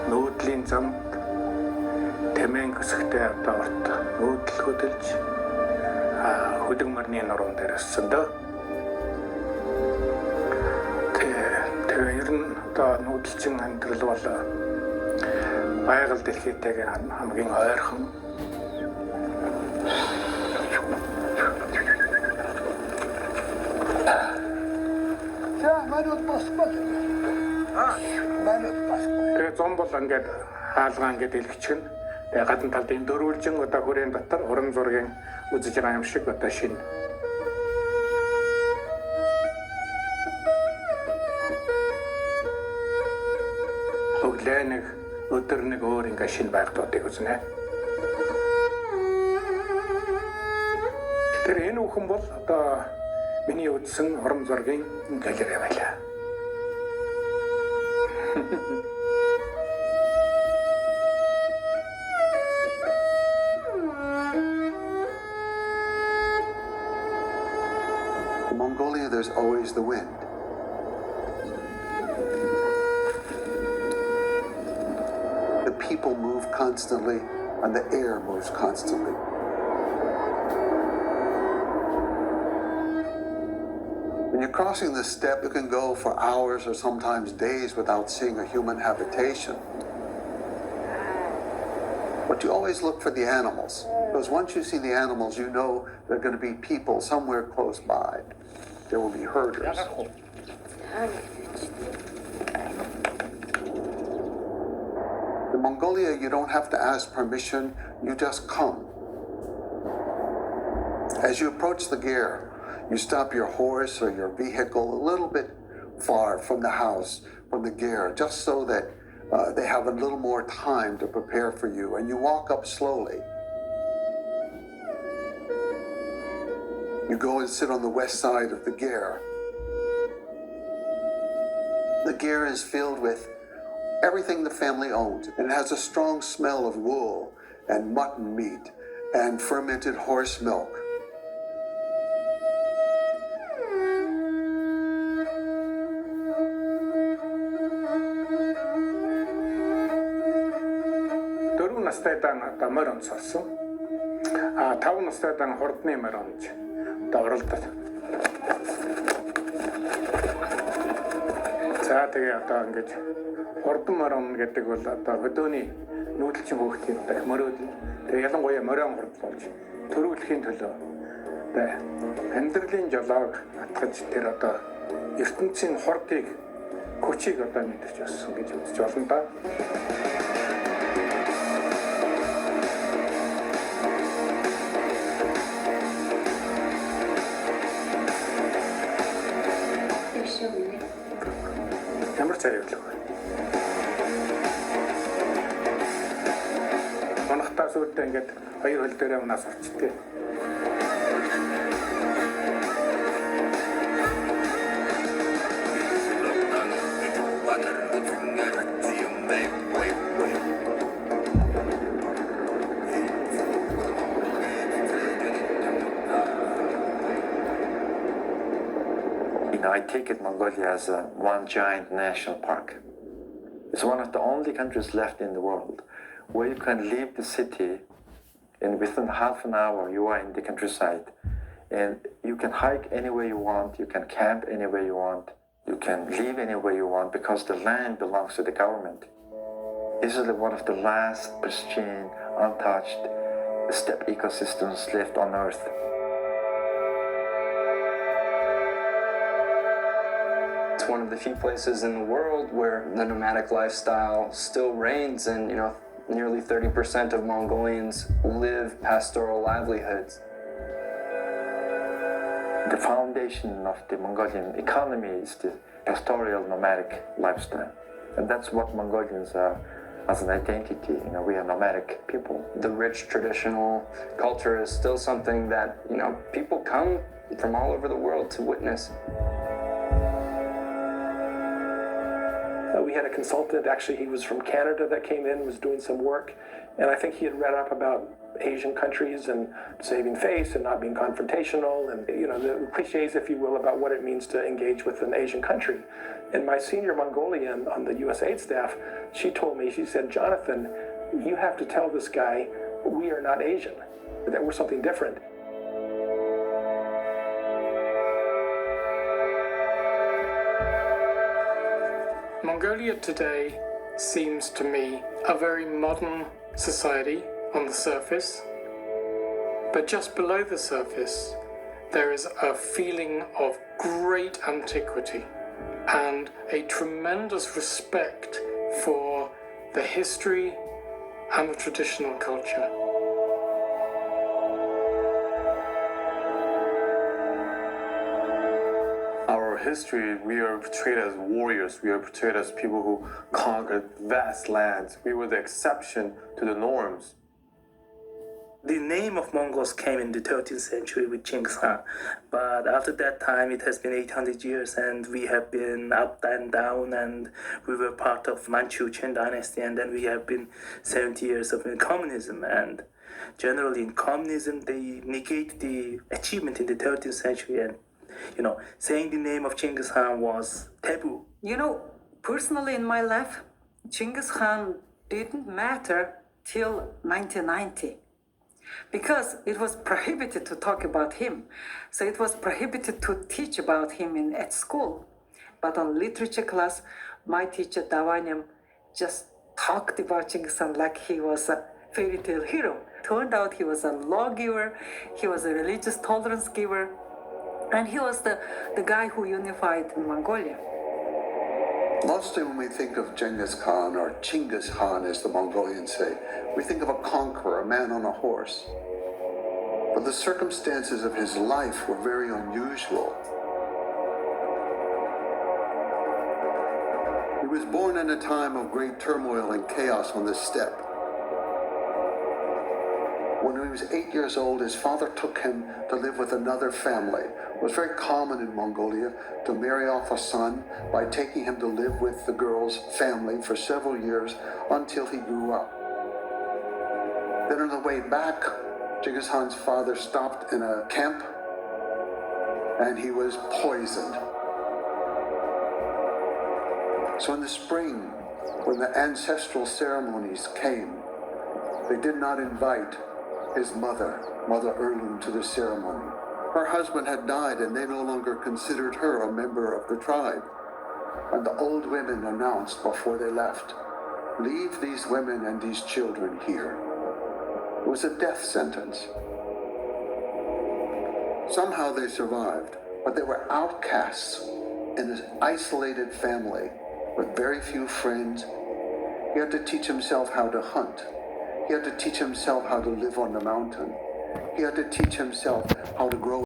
нүүдлийн замд тэмээн хэсэгтээ одоо урт нүүдэл хөдөлж хөдөг мөрний нуруунд дээрсэн дөө. Тэгээ ер нь одоо нүүдэлчин амьдрал бол байгаль дэлхийтэйгээ хамгийн ойрхон. Тэгээ зам бол ингээд хаалгаа ингээд дэлгэчихнэ. Тэгээ гадна талд энэ дөрвөлжин одоо хүрээний дотор уран зургийн үзэж байгаа юм шиг одоо шинэ. Өглөө нэг өдөр нэг өөр ингээд шинэ байгууллагыг үзнэ. Тэр энэ бүхэн бол одоо миний үзсэн уран зургийн галерей байлаа. In Mongolia, there's always the wind. The people move constantly, and the air moves constantly. When you're crossing the steppe, you can go for hours or sometimes days without seeing a human habitation. But you always look for the animals, because once you see the animals, you know there are going to be people somewhere close by. There will be herders. In Mongolia, you don't have to ask permission, you just come. As you approach the ger, you stop your horse or your vehicle a little bit far from the house, from the ger, just so that they have a little more time to prepare for you, and you walk up slowly. You go and sit on the west side of the ger. The ger is filled with everything the family owns. It has a strong smell of wool and mutton meat and fermented horse milk. Настайдан одоо морь онцолсон. 5 настайдан хурдны морь онж одоо уралдаад. За тэгээ одоо ингэж хурдан морь он гэдэг бол одоо хөдөөний нүүдэлчин хөөхтийн одоо мориуд. Тэгээ ялангуяа морион хурд болж төрүүлэхийн төлөө одоо амьдралын жолоог атгаж тэр одоо ертөнцийн хурдыг хүчийг одоо мэдэрч өссөн гэж үзэж болно да. Царайлаг. Манахтаас үүдээ ингээд хоёр хөл дээрээ унаас орчтой. I take it Mongolia as one giant national park. It's one of the only countries left in the world where you can leave the city and within half an hour you are in the countryside and you can hike anywhere you want, you can camp anywhere you want, you can live anywhere you want because the land belongs to the government. This is one of the last pristine, untouched steppe ecosystems left on Earth. It's one of the few places in the world where the nomadic lifestyle still reigns, and nearly 30% of Mongolians live pastoral livelihoods. The foundation of the Mongolian economy is the pastoral nomadic lifestyle. And that's what Mongolians are as an identity. We are nomadic people. The rich traditional culture is still something that, people come from all over the world to witness. We had a consultant, actually he was from Canada that came in, was doing some work, and I think he had read up about Asian countries and saving face and not being confrontational and, the cliches, if you will, about what it means to engage with an Asian country. And my senior Mongolian on the USAID staff, she told me, she said, Jonathan, you have to tell this guy we are not Asian, that we're something different. Mongolia today seems to me a very modern society on the surface, but just below the surface there is a feeling of great antiquity and a tremendous respect for the history and the traditional culture. Our history, we are portrayed as warriors. We are portrayed as people who conquered vast lands. We were the exception to the norms. The name of Mongols came in the 13th century with Genghis Khan, but after that time it has been 800 years and we have been up and down, and we were part of Manchu Qing dynasty, and then we have been 70 years of communism, and generally in communism they negate the achievement in the 13th century, and saying the name of Genghis Khan was taboo. Personally in my life, Genghis Khan didn't matter till 1990. Because it was prohibited to talk about him. So it was prohibited to teach about him at school. But on literature class, my teacher Dawanyam just talked about Genghis Khan like he was a fairy tale hero. Turned out he was a lawgiver, he was a religious tolerance giver, and he was the guy who unified Mongolia. Mostly when we think of Genghis Khan, or Chinggis Khan as the Mongolians say, we think of a conqueror, a man on a horse. But the circumstances of his life were very unusual. He was born in a time of great turmoil and chaos on the steppe. When he was 8 years old, his father took him to live with another family. It was very common in Mongolia to marry off a son by taking him to live with the girl's family for several years until he grew up. Then on the way back, Genghis Khan's father stopped in a camp and he was poisoned. So in the spring, when the ancestral ceremonies came, they did not invite his mother, Mother Erlun, to the ceremony. Her husband had died and they no longer considered her a member of the tribe. And the old women announced before they left, "Leave these women and these children here." It was a death sentence. Somehow they survived, but they were outcasts in an isolated family with very few friends. He had to teach himself how to hunt. He had to teach himself how to live on the mountain. He had to teach himself how to grow